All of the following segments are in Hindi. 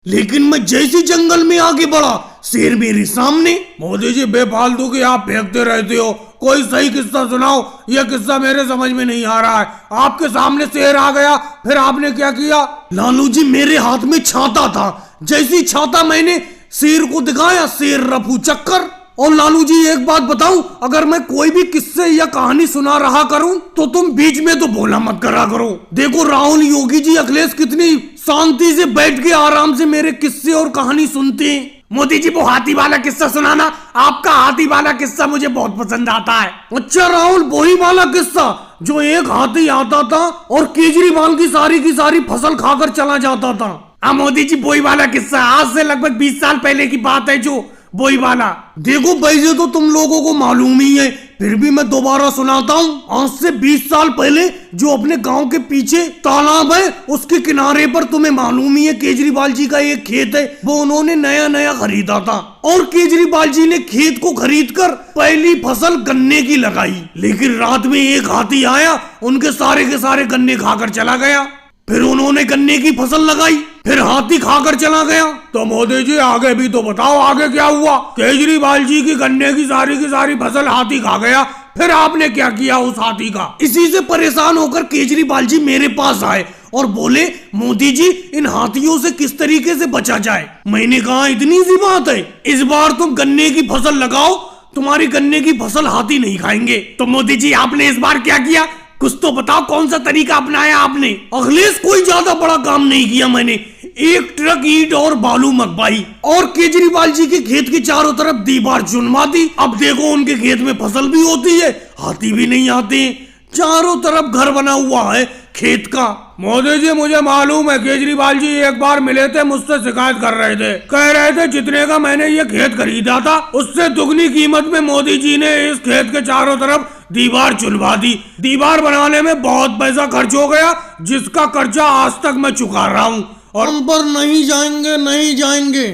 लेकिन मैं जैसी जंगल में आगे बढ़ा, शेर मेरे सामने। मोदी जी बेफालतू के आप फेंकते रहते हो, कोई सही किस्सा सुनाओ। यह किस्सा मेरे समझ में नहीं आ रहा है। आपके सामने शेर आ गया, फिर आपने क्या किया? लालू जी मेरे हाथ में छाता था, जैसी छाता मैंने शेर को दिखाया, शेर रफू चक्कर। और लालू जी एक बात बताऊं, अगर मैं कोई भी किस्से या कहानी सुना रहा करूं तो तुम बीच में तो बोला मत करा करो। देखो राहुल, योगी जी, अखिलेश कितनी शांति से बैठ के आराम से मेरे किस्से और कहानी सुनते हैं। मोदी जी वो हाथी वाला किस्सा सुनाना, आपका हाथी वाला किस्सा मुझे बहुत पसंद आता है। अच्छा राहुल, वही वाला किस्सा जो एक हाथी आता था और केजरीवाल की सारी फसल खाकर चला जाता था। हाँ मोदी जी, वही वाला किस्सा, आज से लगभग 20 साल पहले की बात है, जो वही वाला। देखो वैसे तो तुम लोगों को मालूम ही है, फिर भी मैं दोबारा सुनाता हूँ। आज से 20 साल पहले जो अपने गांव के पीछे तालाब है, उसके किनारे पर तुम्हें मालूम ही है केजरीवाल जी का एक खेत है, वो उन्होंने नया खरीदा था। और केजरीवाल जी ने खेत को खरीद कर पहली फसल गन्ने की लगाई, लेकिन रात में एक हाथी आया, उनके सारे के सारे गन्ने खाकर चला गया। फिर उन्होंने गन्ने की फसल लगाई, फिर हाथी खाकर चला गया। तो मोदी जी आगे भी तो बताओ, आगे क्या हुआ? केजरीवाल जी की गन्ने की सारी फसल हाथी खा गया, फिर आपने क्या किया उस हाथी का? इसी से परेशान होकर केजरीवाल जी मेरे पास आए और बोले, मोदी जी इन हाथियों से किस तरीके से बचा जाए। मैंने कहा इतनी सी बात है, इस बार तुम गन्ने की फसल लगाओ, तुम्हारी गन्ने की फसल हाथी नहीं खाएंगे। तो मोदी जी आपने इस बार क्या किया? कुछ तो बताओ, कौन सा तरीका अपनाया आपने? अखिलेश कोई ज्यादा बड़ा काम नहीं किया मैंने, एक ट्रक ईंट और बालू मंगवाई और केजरीवाल जी के खेत की चारों तरफ दीवार चुनवा दी। अब देखो उनके खेत में फसल भी होती है, हाथी भी नहीं आते, चारों तरफ घर बना हुआ है खेत का। मोदी जी मुझे मालूम है, केजरीवाल जी एक बार मिले थे, मुझसे शिकायत कर रहे थे, कह रहे थे जितने का मैंने ये खेत खरीदा था उससे दुगनी कीमत में मोदी जी ने इस खेत के चारों तरफ दीवार चुनवा दी। दीवार बनाने में बहुत पैसा खर्च हो गया, जिसका कर्जा आज तक मैं चुका रहा हूँ। और हम पर नहीं जाएंगे, नहीं जाएंगे।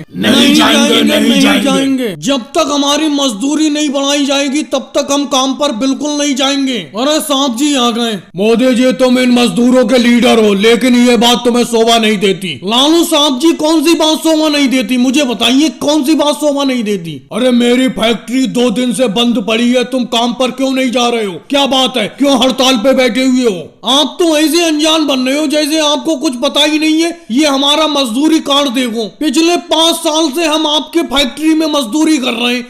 जब तक हमारी मजदूरी नहीं बढ़ाई जाएगी तब तक हम काम पर बिल्कुल नहीं जाएंगे। अरे साहब जी आ गए। मोदी जी तुम इन मजदूरों के लीडर हो, लेकिन ये बात तुम्हें शोभा नहीं देती। लालू साहब जी कौन सी बात शोभा नहीं देती, मुझे बताइए कौन सी बात शोभा नहीं देती? अरे मेरी फैक्ट्री 2 दिन से बंद पड़ी है, तुम काम पर क्यों नहीं जा रहे हो? क्या बात है, क्यों हड़ताल पे बैठे हुए हो? आप तो ऐसे अनजान बन रहे हो जैसे आपको कुछ पता ही नहीं है। ये हमारा मजदूरी कार्ड देखो, पिछले 5 साल से हम आपके फैक्ट्री में मजदूरी कर रहे हैं,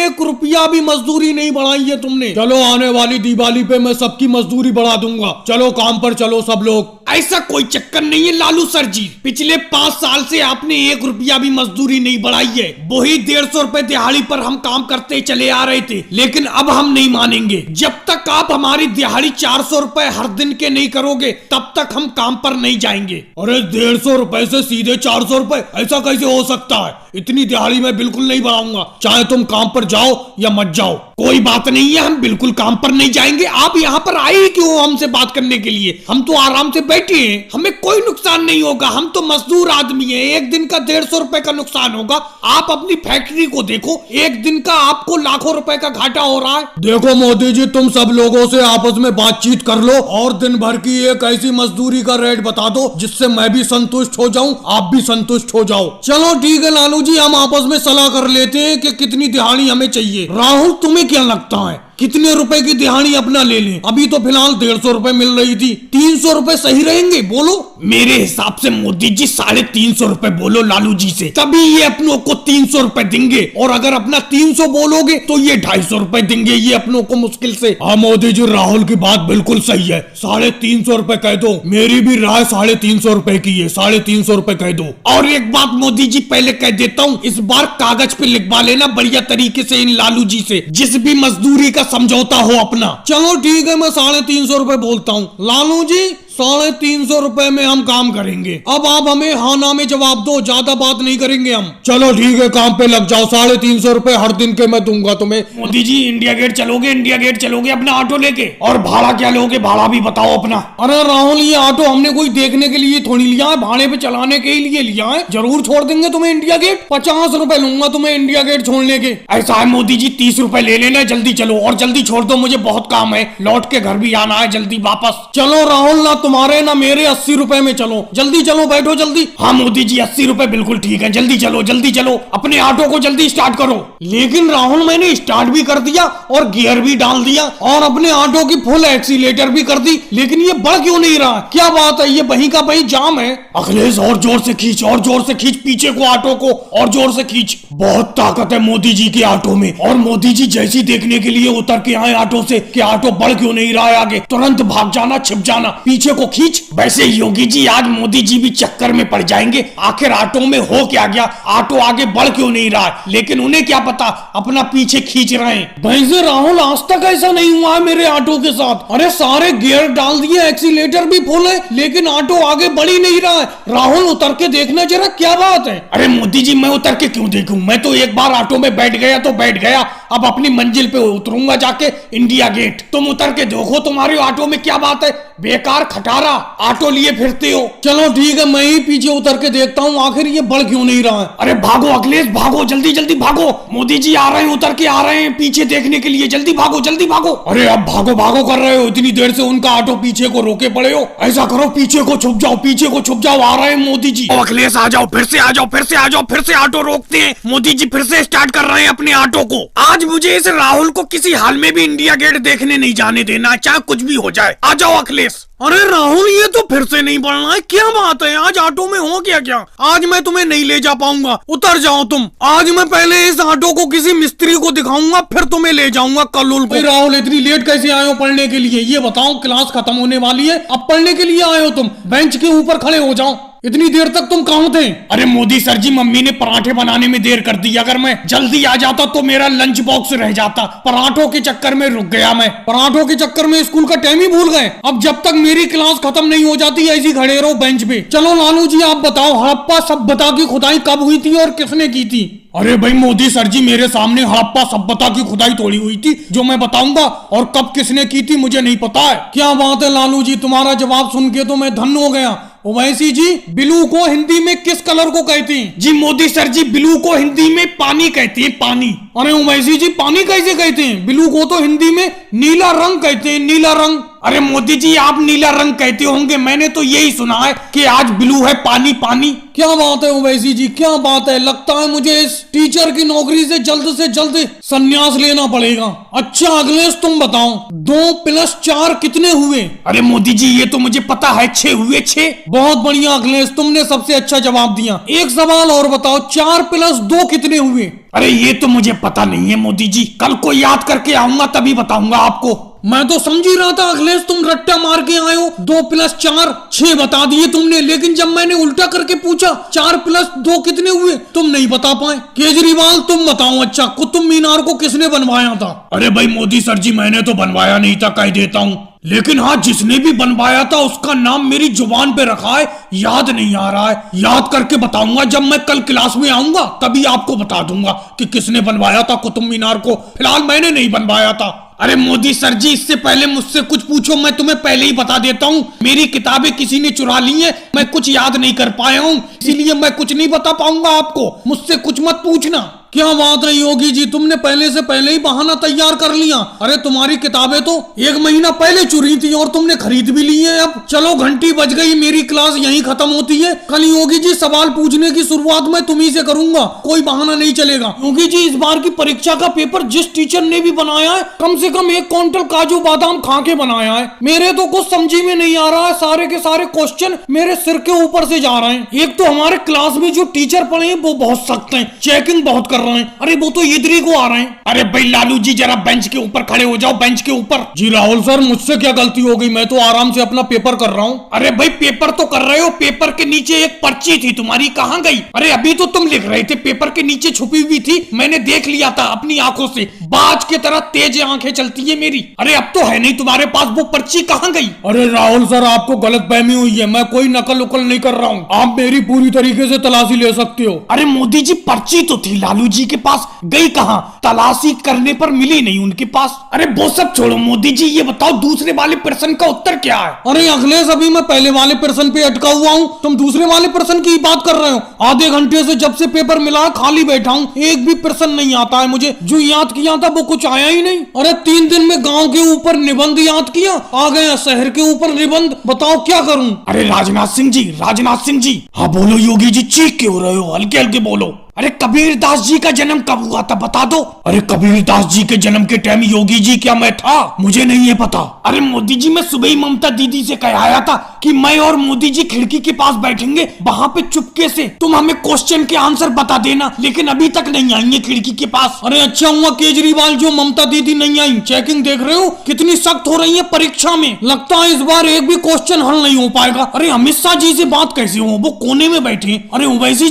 1 रुपया भी मजदूरी नहीं बढ़ाई है तुमने। चलो आने वाली दिवाली पे मैं सबकी मजदूरी बढ़ा दूंगा, चलो काम पर चलो सब लोग। ऐसा कोई चक्कर नहीं है लालू सर जी, पिछले 5 साल से आपने 1 रुपया भी मजदूरी नहीं बढ़ाई है। वही 150 रुपए दिहाड़ी पर हम काम करते चले आ रहे थे, लेकिन अब हम नहीं मानेंगे। जब तक आप हमारी दिहाड़ी 400 रुपए हर दिन के नहीं करोगे तब तक हम काम पर नहीं जाएंगे। अरे 150 रुपए से सीधे 400 रुपए, ऐसा कैसे हो सकता है? इतनी दिहाड़ी मैं बिल्कुल नहीं बढ़ाऊंगा, चाहे तुम काम पर जाओ या मत जाओ। कोई बात नहीं है, हम बिल्कुल काम पर नहीं जाएंगे। आप यहाँ पर आए क्यों हमसे बात करने के लिए? हम तो आराम से बैठे हैं, हमें कोई नुकसान नहीं होगा, हम तो मजदूर आदमी हैं। 1 दिन का 150 रुपए का नुकसान होगा। आप अपनी फैक्ट्री को देखो, 1 दिन का आपको लाखों रुपए का घाटा हो रहा है। देखो मोदी जी, तुम सब लोगों से आपस में बातचीत कर लो और दिन भर की एक ऐसी मजदूरी का रेट बता दो जिससे मैं भी संतुष्ट हो जाऊं, आप भी संतुष्ट हो जाओ। चलो ठीक है लालू जी, हम आपस में सलाह कर लेते हैं कि कितनी दिहाड़ी हमें चाहिए। राहुल तुम्हें क्या लगता है कितने रुपए की दिहाड़ी अपना ले लें? अभी तो फिलहाल 150 रुपए मिल रही थी, 300 रुपए सही रहेंगे? बोलो। मेरे हिसाब से मोदी जी 350 रुपए बोलो लालू जी से, तभी ये अपनों को 300 रुपए देंगे। और अगर अपना 300 बोलोगे तो ये 250 रुपए देंगे ये अपनों को मुश्किल से। हाँ मोदी जी, राहुल की बात बिल्कुल सही है, 350 रुपए कह दो। मेरी भी राय 350 रुपए की है, 350 रुपए कह दो। और एक बात मोदी जी पहले कह देता हूँ, इस बार कागज पे लिखवा लेना बढ़िया तरीके से इन लालू जी से, जिस भी मजदूरी का समझौता हो अपना। चलो ठीक है, मैं 350 रुपए बोलता हूँ। लालू जी 350 रुपए में हम काम करेंगे। अब आप हमें हाँ ना में जवाब दो, ज्यादा बात नहीं करेंगे हम। चलो ठीक है, काम पे लग जाओ। 350 रुपए हर दिन के मैं दूंगा तुम्हें। मोदी जी इंडिया गेट चलोगे? इंडिया गेट चलोगे अपना ऑटो लेके? और भाड़ा क्या लोगे? भाड़ा भी बताओ अपना। अरे राहुल, ये ऑटो हमने कोई देखने के लिए थोड़ी लिया है, भाड़े पे चलाने के लिए लिया है। जरूर छोड़ देंगे तुम्हें इंडिया गेट, 50 रुपए लूंगा तुम्हें इंडिया गेट छोड़ने के। ऐसा है मोदी जी, 30 रुपए ले लेना, जल्दी चलो और जल्दी छोड़ दो, मुझे बहुत काम है, लौट के घर भी आना है जल्दी वापस। चलो राहुल, ना तुम्हारे ना मेरे 80 रुपए में चलो, जल्दी चलो, बैठो जल्दी। हाँ मोदी जी 80 रुपए बिल्कुल ठीक है, जल्दी चलो जल्दी चलो, अपने ऑटो को जल्दी स्टार्ट करो। लेकिन राहुल मैंने स्टार्ट भी कर दिया और गियर भी डाल दिया और अपने ऑटो की फुल एक्सीलेटर भी कर दी, लेकिन ये बढ़ क्यों नहीं रहा? क्या बात है, ये वहीं का वहीं जाम है। अखिलेश और जोर से खींच, और जोर से खींच पीछे को, ऑटो को और जोर से खींच। बहुत ताकत है मोदी जी के ऑटो में। और मोदी जी जैसी देखने के लिए उतर के आए ऑटो से कि ऑटो बढ़ क्यों नहीं रहा है आगे, तुरंत भाग जाना, छिप जाना, पीछे को खींच। वैसे योगी जी आज मोदी जी भी चक्कर में पड़ जाएंगे, आखिर ऑटो में हो क्या गया, ऑटो आगे बढ़ क्यों नहीं रहा है, लेकिन उन्हें क्या पता, अपना पीछे खींच रहे हैं। वैसे राहुल आज तक ऐसा नहीं हुआ है मेरे ऑटो के साथ। अरे सारे गियर डाल दिए, एक्सीलेटर भी फुल है, लेकिन ऑटो आगे बढ़ ही नहीं रहा है। राहुल उतर के देखना जरा, क्या बात है? अरे मोदी जी मैं उतर के क्यों देखूं, मैं तो एक बार ऑटो में बैठ गया तो बैठ गया, अब अपनी मंजिल पे उतरूंगा जाके इंडिया गेट। तुम उतर के देखो तुम्हारे ऑटो में क्या बात है, बेकार खटारा ऑटो लिए फिरते हो। चलो ठीक है, मैं ही पीछे उतर के देखता हूँ आखिर ये बढ़ क्यों नहीं रहा है। अरे भागो अखिलेश भागो, जल्दी जल्दी भागो, मोदी जी आ रहे हैं, उतर के आ रहे हैं पीछे देखने के लिए, जल्दी भागो जल्दी भागो। अरे अब भागो भागो कर रहे हो, इतनी देर से उनका ऑटो पीछे को रोके पड़े हो, ऐसा करो पीछे को छुप जाओ, पीछे को छुप जाओ, आ रहे हैं मोदी जी। अखिलेश आ जाओ, फिर से आ जाओ, फिर से आ जाओ, फिर से ऑटो रोकते हैं, मोदी जी फिर से स्टार्ट कर रहे हैं अपने ऑटो को। आज मुझे इस राहुल को किसी हाल में भी इंडिया गेट देखने नहीं जाने देना, चाहे कुछ भी हो जाए। आ जाओ अखिलेश। अरे राहुल ये तो फिर से नहीं बढ़ना है, क्या बात है, आज ऑटो में हो क्या? आज मैं तुम्हें नहीं ले जा पाऊंगा, उतर जाओ तुम। आज मैं पहले इस ऑटो को किसी मिस्त्री को दिखाऊंगा, फिर तुम्हें ले जाऊंगा कल्लूल को। राहुल इतनी लेट कैसे आए हो पढ़ने के लिए, ये बताओ, क्लास खत्म होने वाली है, अब पढ़ने के लिए आए हो तुम? बेंच के ऊपर खड़े हो जाओ, इतनी देर तक तुम कहाँ थे? अरे मोदी सर जी मम्मी ने पराठे बनाने में देर कर दी, अगर मैं जल्दी आ जाता तो मेरा लंच बॉक्स रह जाता, पराठों के चक्कर में रुक गया मैं, पराठों के चक्कर में स्कूल का टाइम ही भूल गए। अब जब तक मेरी क्लास खत्म नहीं हो जाती ऐसी खड़े रहो बेंच पे। चलो लालू जी आप बताओ, हड़प्पा सभ्यता की खुदाई कब हुई थी और किसने की थी? अरे भाई मोदी सर जी मेरे सामने हड़प्पा सभ्यता की खुदाई थोड़ी हुई थी जो मैं बताऊंगा, और कब किसने की थी मुझे नहीं पता है। क्या बात है लालू जी, तुम्हारा जवाब सुन के तो मैं धन्य हो गया। ओवैसी जी ब्लू को हिंदी में किस कलर को कहते हैं? जी मोदी सर जी ब्लू को हिंदी में पानी कहते हैं, पानी। अरे ओवैसी जी पानी कैसे कहते हैं? ब्लू को तो हिंदी में नीला रंग कहते हैं, नीला रंग। अरे मोदी जी आप नीला रंग कहते होंगे, मैंने तो यही सुना है कि आज ब्लू है पानी पानी। क्या बात है ओवैसी जी, क्या बात है, लगता है मुझे इस टीचर की नौकरी से जल्द संन्यास लेना पड़ेगा। अच्छा अखिलेश तुम बताओ 2 + 4 कितने हुए? अरे मोदी जी ये तो मुझे पता है, 6 हुए, 6। बहुत बढ़िया अखिलेश, तुमने सबसे अच्छा जवाब दिया। एक सवाल और बताओ, 4 + 2 कितने हुए? अरे ये तो मुझे पता नहीं है मोदी जी, कल को याद करके आऊंगा तभी बताऊंगा आपको। मैं तो समझ ही रहा था अखिलेश तुम रट्टा मार के आए हो, 2 + 4 6 बता दिए तुमने, लेकिन जब मैंने उल्टा करके पूछा 4 + 2 कितने हुए तुम नहीं बता पाए। केजरीवाल तुम बताओ, अच्छा कुतुब मीनार को किसने बनवाया था? अरे भाई मोदी सर जी मैंने तो बनवाया नहीं था, कह देता हूँ, लेकिन हाँ जिसने भी बनवाया था उसका नाम मेरी जुबान पे रखा है, याद नहीं आ रहा है, याद करके बताऊंगा जब मैं कल क्लास में आऊंगा तभी आपको बता दूंगा कि किसने बनवाया था कुतुब मीनार को। फिलहाल मैंने नहीं बनवाया था। अरे मोदी सर जी इससे पहले मुझसे कुछ पूछो, मैं तुम्हें पहले ही बता देता हूँ, मेरी किताबें किसी ने चुरा ली हैं, मैं कुछ याद नहीं कर पाया हूँ, इसीलिए मैं कुछ नहीं बता पाऊंगा आपको, मुझसे कुछ मत पूछना। क्या बात है योगी जी, तुमने पहले से पहले ही बहाना तैयार कर लिया। अरे तुम्हारी किताबें तो 1 महीना पहले चुरी थी और तुमने खरीद भी ली है। अब चलो घंटी बज गई, मेरी क्लास यहीं खत्म होती है। कल योगी जी सवाल पूछने की शुरुआत मैं तुम्ही से करूंगा, कोई बहाना नहीं चलेगा। योगी जी इस बार की परीक्षा का पेपर जिस टीचर ने भी बनाया है कम से कम 1 क्विंटल काजू बादाम खा के बनाया है। मेरे तो कुछ समझी में नहीं आ रहा है, सारे के सारे क्वेश्चन मेरे सिर के ऊपर से जा रहे हैं। एक तो हमारे क्लास में जो टीचर पढ़े हैं वो बहुत सख्त हैं, चेकिंग बहुत कर रहे हैं। अरे वो तो इधर को आ रहे हैं। अरे भाई लालू जी जरा बेंच के ऊपर खड़े हो जाओ, बेंच के ऊपर। जी राहुल सर मुझसे क्या गलती हो गई, मैं तो आराम से अपना पेपर कर रहा हूँ। अरे भाई पेपर तो कर रहे हो, पेपर के नीचे एक पर्ची थी तुम्हारी, कहाँ गई? अरे अभी तो तुम लिख रहे थे, पेपर के नीचे छुपी हुई थी, मैंने देख लिया था अपनी आंखों से, बाज की तरह तेज आंखें चलती है मेरी। अरे अब तो है नहीं तुम्हारे पास, वो पर्ची कहाँ गई? अरे राहुल सर आपको गलतफहमी हुई है, मैं कोई नकल उकल नहीं कर रहा हूँ, आप मेरी पूरी तरीके से तलाशी ले सकते हो। अरे मोदी जी पर्ची तो थी लालू जी के पास, गई कहाँ? तलाशी करने पर मिली नहीं उनके पास। अरे वो सब छोड़ो मोदी जी, ये बताओ दूसरे वाले प्रश्न का उत्तर क्या है? अरे अखिलेश अभी मैं पहले वाले प्रश्न पे अटका हुआ हूँ, तुम दूसरे वाले प्रश्न की बात कर रहे हो। आधे घंटे से जब से पेपर मिला खाली बैठा हूँ, एक भी प्रश्न नहीं आता है मुझे। जो याद किया लिखना था वो कुछ आया ही नहीं। अरे 3 दिन में गांव के ऊपर निबंध याद किया, आ गया शहर के ऊपर निबंध। बताओ क्या करूं? अरे राजनाथ सिंह जी, हाँ बोलो योगी जी, चीख क्यों रहे हो? हल्के हल्के बोलो। अरे कबीरदास जी का जन्म कब हुआ था बता दो। अरे कबीरदास जी के जन्म के टाइम योगी जी क्या मैं था? मुझे नहीं है पता। अरे मोदी जी, मैं सुबह ही ममता दीदी से कह आया था कि मैं और मोदी जी खिड़की के पास बैठेंगे, वहाँ पे चुपके से तुम हमें क्वेश्चन के आंसर बता देना, लेकिन अभी तक नहीं आई है खिड़की के पास। अरे अच्छा हुआ केजरीवाल जो ममता दीदी नहीं आई। चेकिंग देख रहे हो कितनी सख्त हो रही है परीक्षा में। लगता है इस बार एक भी क्वेश्चन हल नहीं हो पाएगा। अरे अमित शाह जी से बात कैसे हो, वो कोने में बैठे। अरे ओवैसी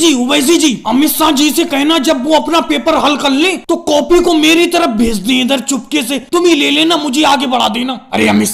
जी, अमित शाह जी से कहना जब वो अपना पेपर हल कर ले तो कॉपी को मेरी तरफ भेज दे, इधर चुपके से तुम ही ले लेना, मुझे आगे बढ़ा देना। अरे अमित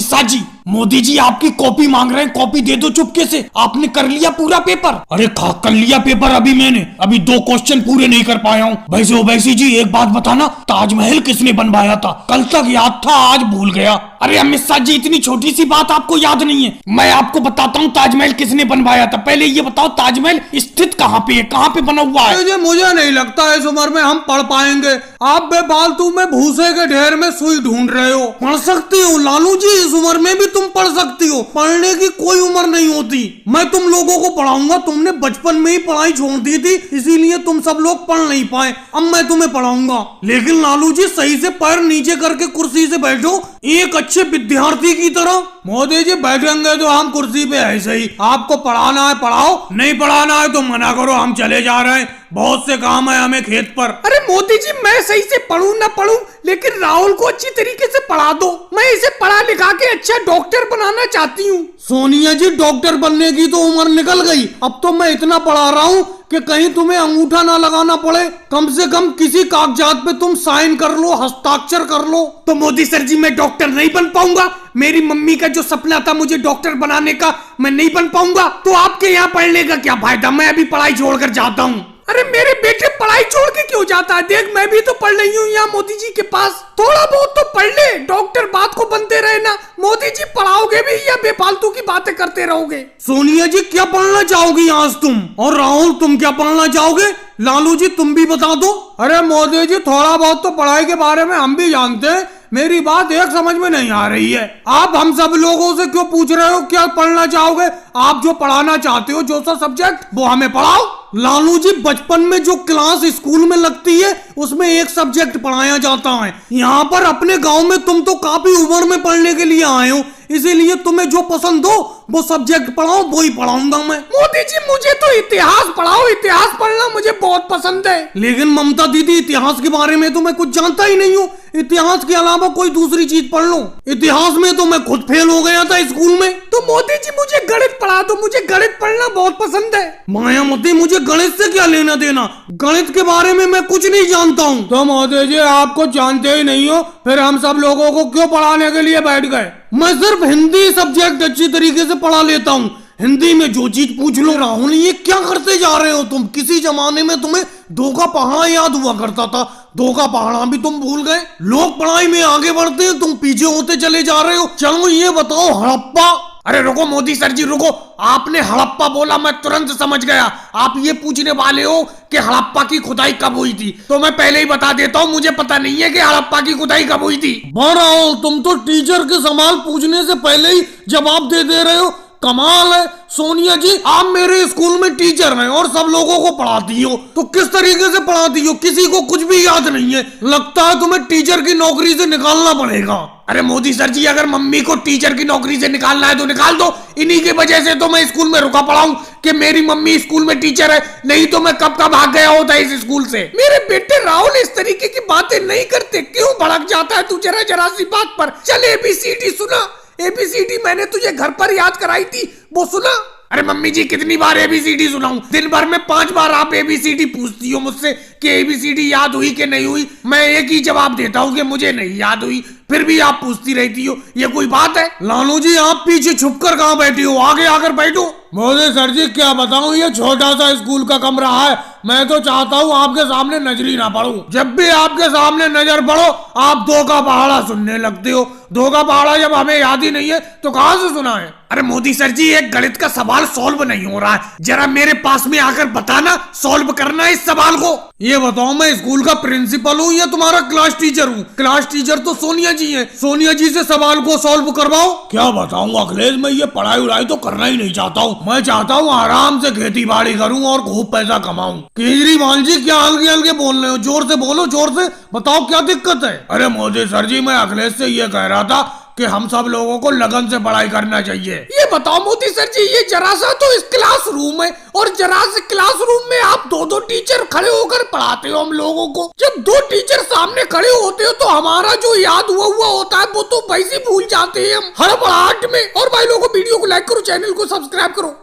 शाह जी, मोदी जी आपकी कॉपी मांग रहे हैं, कॉपी दे दो चुपके से। आपने कर लिया पूरा पेपर? अरे कर लिया पेपर अभी मैंने, अभी 2 क्वेश्चन पूरे नहीं कर पाया हूँ। वैसे ओवैसी जी एक बात बताना, ताजमहल किसने बनवाया था? कल तक याद था, आज भूल गया। अरे अमित शाह जी, इतनी छोटी सी बात आपको याद नहीं है? मैं आपको बताता हूँ ताजमहल किसने बनवाया था। पहले ये बताओ ताजमहल स्थित कहाँ पे है, कहाँ पे बना हुआ है? मुझे नहीं लगता इस उम्र में हम पढ़ पाएंगे। आप बेफालतू में भूसे के ढेर में सुई ढूंढ रहे हो। पढ़ सकती हो लालू जी, इस उम्र में भी तुम पढ़ सकती हो, पढ़ने की कोई उम्र नहीं होती। मैं तुम लोगों को पढ़ाऊंगा, तुमने बचपन में ही पढ़ाई छोड़ दी थी, इसीलिए तुम सब लोग पढ़ नहीं पाए। अब मैं तुम्हें पढ़ाऊंगा, लेकिन लालू जी सही से पैर नीचे करके कुर्सी से बैठो, एक अच्छे विद्यार्थी की तरह। मोदी जी बैठेंगे तो हम कुर्सी पे ऐसे ही, आपको पढ़ाना है पढ़ाओ, नहीं पढ़ाना है तो मना करो, हम चले जा रहे हैं, बहुत से काम है हमें खेत पर। अरे मोदी जी, मैं सही से पढ़ूं ना पढ़ूं, लेकिन राहुल को अच्छी तरीके से पढ़ा दो। मैं इसे पढ़ा लिखा के अच्छा डॉक्टर बनाना चाहती हूँ। सोनिया जी, डॉक्टर बनने की तो उम्र निकल गई, अब तो मैं इतना पढ़ा रहा हूँ कि कहीं तुम्हें अंगूठा ना लगाना पड़े, कम से कम किसी कागजात पे तुम साइन कर लो, हस्ताक्षर कर लो। तो मोदी सर जी, मैं डॉक्टर नहीं बन पाऊंगा? मेरी मम्मी का जो सपना था मुझे डॉक्टर बनाने का, मैं नहीं बन पाऊंगा? तो आपके यहाँ पढ़ने का क्या फायदा? मैं अभी पढ़ाई छोड़कर जाता हूँ। अरे मेरे बेटे पढ़ाई छोड़ के क्यों जाता है? देख मैं भी तो पढ़ रही हूँ यहाँ मोदी जी के पास, थोड़ा बहुत तो पढ़ ले। डॉक्टर बात को बनते रहे ना। मोदी जी पढ़ाओगे भी या बेफालतू की बातें करते रहोगे? सोनिया जी, क्या पढ़ना चाहोगी आज तुम? और राहुल, तुम क्या पढ़ना चाहोगे? लालू जी, तुम भी बता दो। अरे मोदी जी, थोड़ा बहुत तो पढ़ाई के बारे में हम भी जानते हैं, मेरी बात एक समझ में नहीं आ रही है। आप हम सब लोगों से क्यों पूछ रहे हो क्या पढ़ना चाहोगे? आप जो पढ़ाना चाहते हो, जो सा सब्जेक्ट, वो हमें पढ़ाओ। लालू जी, बचपन में जो क्लास स्कूल में लगती है उसमें एक सब्जेक्ट पढ़ाया जाता है। यहाँ पर अपने गांव में तुम तो काफी उम्र में पढ़ने के लिए आए हो, इसीलिए तुम्हें जो पसंद हो वो सब्जेक्ट पढ़ाओ, वो ही पढ़ाऊंगा मैं। मोदी जी, मुझे तो इतिहास पढ़ाओ, इतिहास पढ़ना मुझे बहुत पसंद है। लेकिन ममता दीदी, इतिहास के बारे में तो मैं कुछ जानता ही नहीं हूँ, इतिहास के अलावा कोई दूसरी चीज पढ़ लो। इतिहास में तो मैं खुद फेल हो गया था स्कूल में। तो मोदी जी, मुझे गणित पढ़ा दो, मुझे गणित पढ़ना बहुत पसंद है। मायावती, मुझे गणित से क्या लेना देना? गणित के बारे में मैं कुछ नहीं जानता हूँ। तो मोदी जी, आप कुछ जानते ही नहीं हो, फिर हम सब लोगों को क्यों पढ़ाने के लिए बैठ गए? मैं सिर्फ हिंदी सब्जेक्ट अच्छी तरीके से पढ़ा लेता हूँ, हिंदी में जो चीज पूछ लो। राहुल, ये क्या करते जा रहे हो तुम? किसी जमाने में तुम्हें 2 का पहाड़ा याद हुआ करता था, 2 का पहाड़ा भी तुम भूल गए। लोग पढ़ाई में आगे बढ़ते हैं, तुम पीछे होते चले जा रहे हो। चलो ये बताओ, हड़प्पा। अरे रुको मोदी सर जी, रुको। आपने हड़प्पा बोला, मैं तुरंत समझ गया आप ये पूछने वाले हो कि हड़प्पा की खुदाई कब हुई थी। तो मैं पहले ही बता देता हूँ, मुझे पता नहीं है कि हड़प्पा की खुदाई कब हुई थी। राहुल, तुम तो टीचर के सवाल पूछने से पहले ही जवाब दे रहे हो, कमाल है। सोनिया जी, आप मेरे स्कूल में टीचर हैं और सब लोगों को पढ़ाती हो, तो किस तरीके से पढ़ाती हो? किसी को कुछ भी याद नहीं है, लगता है तुम्हें टीचर की नौकरी से निकालना पड़ेगा। अरे मोदी सर जी, अगर मम्मी को टीचर की नौकरी से निकालना है तो निकाल दो। इन्हीं की वजह से तो मैं स्कूल में रुका पड़ा हूँ कि मेरी मम्मी स्कूल में टीचर है, नहीं तो मैं कब का भाग गया होता इस स्कूल से। मेरे बेटे राहुल इस तरीके की बातें नहीं करते, क्यों भड़क जाता है तू जरा सी बात पर? चल ABCD सुना, ABCD मैंने तुझे घर पर याद कराई थी, वो सुना। अरे मम्मी जी, कितनी बार ABCD सुनाऊं? दिन भर में 5 बार आप ABCD पूछती हो मुझसे कि ABCD याद हुई कि नहीं हुई। मैं एक ही जवाब देता हूँ कि मुझे नहीं याद हुई, फिर भी आप पूछती रहती हो, ये कोई बात है? लालू जी, आप पीछे छुपकर कहाँ बैठी हो? आगे आकर बैठो। मोदी सर जी, क्या बताऊं, ये छोटा सा स्कूल का कमरा है, मैं तो चाहता हूँ आपके सामने नजर ही ना पड़ूं। जब भी आपके सामने नजर पड़ो, आप 2 का पहाड़ा सुनने लगते हो। 2 का पहाड़ा जब हमें याद ही नहीं है तो कहाँ से सुना है? अरे मोदी सर जी, एक गणित का सवाल सॉल्व नहीं हो रहा है, जरा मेरे पास में आकर बताना, सॉल्व करना इस सवाल को। ये बताओ मैं स्कूल का प्रिंसिपल हूँ या तुम्हारा क्लास टीचर हूँ? क्लास टीचर तो सोनिया जी हैं। सोनिया जी से सवाल को सॉल्व करवाओ। क्या बताऊँ अखिलेश, मैं ये पढ़ाई उड़ाई तो करना ही नहीं चाहता हूँ। मैं चाहता हूँ आराम से खेती बाड़ी करूँ और खूब पैसा कमाऊँ। केजरीवाल जी क्या हल्के हल्के बोल रहे हो? जोर से बोलो, जोर से बताओ क्या दिक्कत है? अरे मोदी सर जी, मैं अखिलेश से ये कह रहा था कि हम सब लोगों को लगन से पढ़ाई करना चाहिए। ये बताओ मोदी सर जी, ये जरा सा तो इस क्लास रूम है और जरा से क्लास रूम में आप दो टीचर खड़े होकर पढ़ाते हो हम लोगों को। जब दो टीचर सामने खड़े होते हो तो हमारा जो याद हुआ होता है वो तो वैसे भूल जाते हैं हम हड़बड़ाहट में। और भाई लोगों, वीडियो को लाइक करो, चैनल को सब्सक्राइब करो।